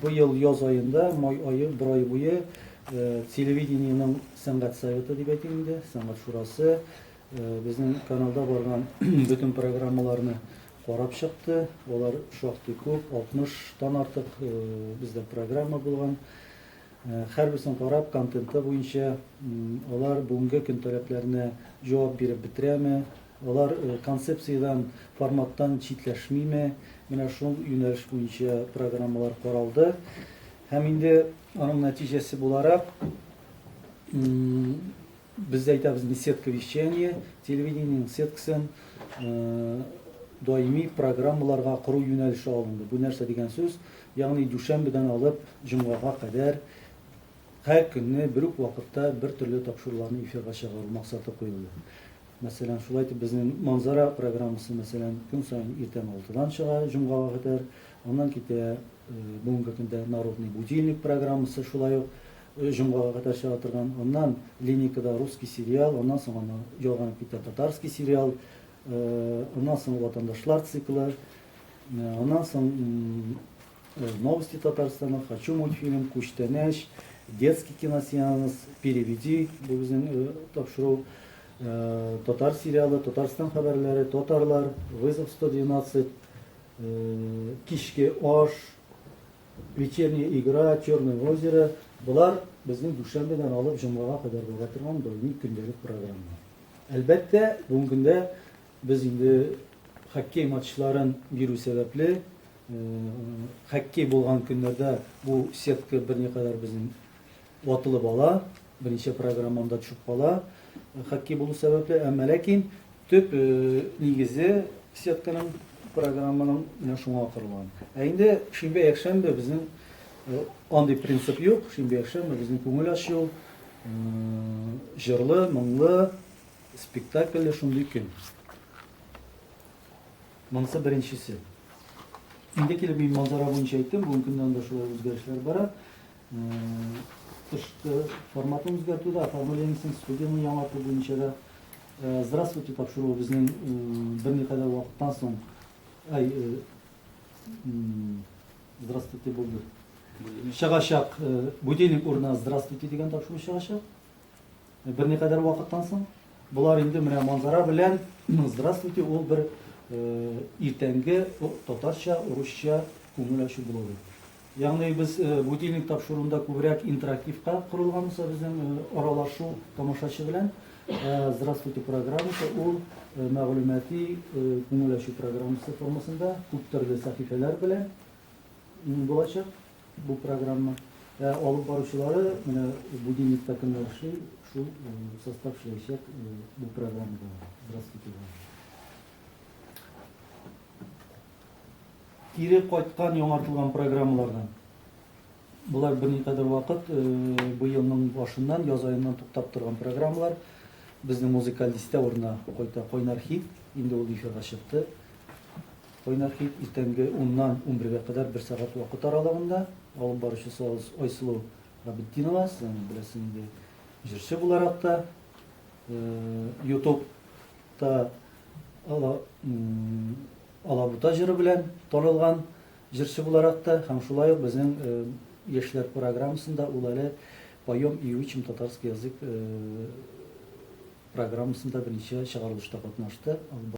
Быел яз айында, май айы, бір ай буе телевидениенің сәнгать советы деп әйтем инде, сәнгать шурасы безнең каналда барган бүтін программаларны карап чыкты. Олар шактый күп, 60тан артык бездә программа булган. Һәрберсен карап, контенты буенча алар бүгенге көн таләпләренә җавап биреп бетерәме, алар концепциядан, форматтан читләшмиме, менә шул юнәлеш буенча программалар каралды. Һәм инде аның нәтиҗәсе буларак без әйтәбез, не сетка вещания, телевидениенең сеткасын даими программаларга кору юнәлеше алынды. Бу нәрсә дигән сүз? Ягъни дүшәмбедән алып җомгага кадәр һәр көнне бер үк вакытта бер төрле тапшыруларны эфирга чыгару максаты куелды. Мәсәлән, шулай итеп безнең манзара программасы, мәсәлән, көн сайын иртән 6дан чыга җомгага кадәр. Аннан китә бүгенге көндә народный будильник программасы, шулай ук җомгага кадәр чыга торган. Аннан линикада русский сериал, аннан соң ялганып китә татарский сериал, аннан соң ватандашлар циклы, аннан соң новости Татарстана, хочу мультфильм, күчтәнәч, детский киносеанс, переведи, бу безнең тапшыру, татар сериалы, Татарстан хәбәрләре, татарлар, вызов 112, кичке аш, вечерняя игра, черное озеро. Булар безнең дүшәмбедән алып җомгага кадәр була торган даими көндәлек программа. Әлбәттә, бүген көндә без инде хоккей матчларын бирү сәбәпле, хоккей булган көннәрдә бу сетка берникадәр безнең ватылып ала, берничә программамда төшеп кала, хоккей булу сәбәпле, әмма ләкин төп нигезе сетканың программаның менә шуңа корылган. Ә инде шимбә-якшәмбе безнең андый принцип юк. Шимбә-якшәмбе безнең күңел ачу, җырлы, моңлы, спектакльле шундый көн. Монысы беренчесе. Инде килеп мин манзара буенча әйттем, бүген көндән дә шулай үзгәрешләр бара. Тышкы форматын үзгәртүдә, оформлениесен, студияны яңарту буенча да здравствуйте тапшыру безнең берникадәр вакыттан соң здравствуйте булды. Чыгачак будильник урынына здравствуйте дигән тапшыру чыгачак. Берникадәр вакыттан соң булар инде менә манзара белән здравствуйте ул бер иртәнге татарча, урысча күңел ачу булды. Ягъни без будильник тапшыруында күбрәк интерактивка корылганса безнең аралашу тамашачы белән, здравствуйте программасы ул мәгълүмати күңел ачу программасы формасында күп төрле сәхифәләр белән булачак бу программа. Алып баручылары менә будильникта кемнәр эшли, шул состав эшләячәк бу программада. Здравствуйте. Кире кайткан яңартылган программалардан. Булар берникадәр вакыт бу елның башыннан, яз аеннан туктап торган программалар. Безнең музыкаль листә урынына кайта Койнар хит, инде ул эфирга чыкты. Койнар хит иртәнге 10-нан 11-гә кадәр 1 сәгать вакыт аралыгында алып баручысы Айсылу Габетдинова, сез беләсез инде, җырчы буларак та YouTube-та Алабута җыры белән танылган җырчы буларак та, һәм шулай ук безнең яшьләр программасында ул әле поем и учим татарский язык программасында берничә чыгарылышта катнашты.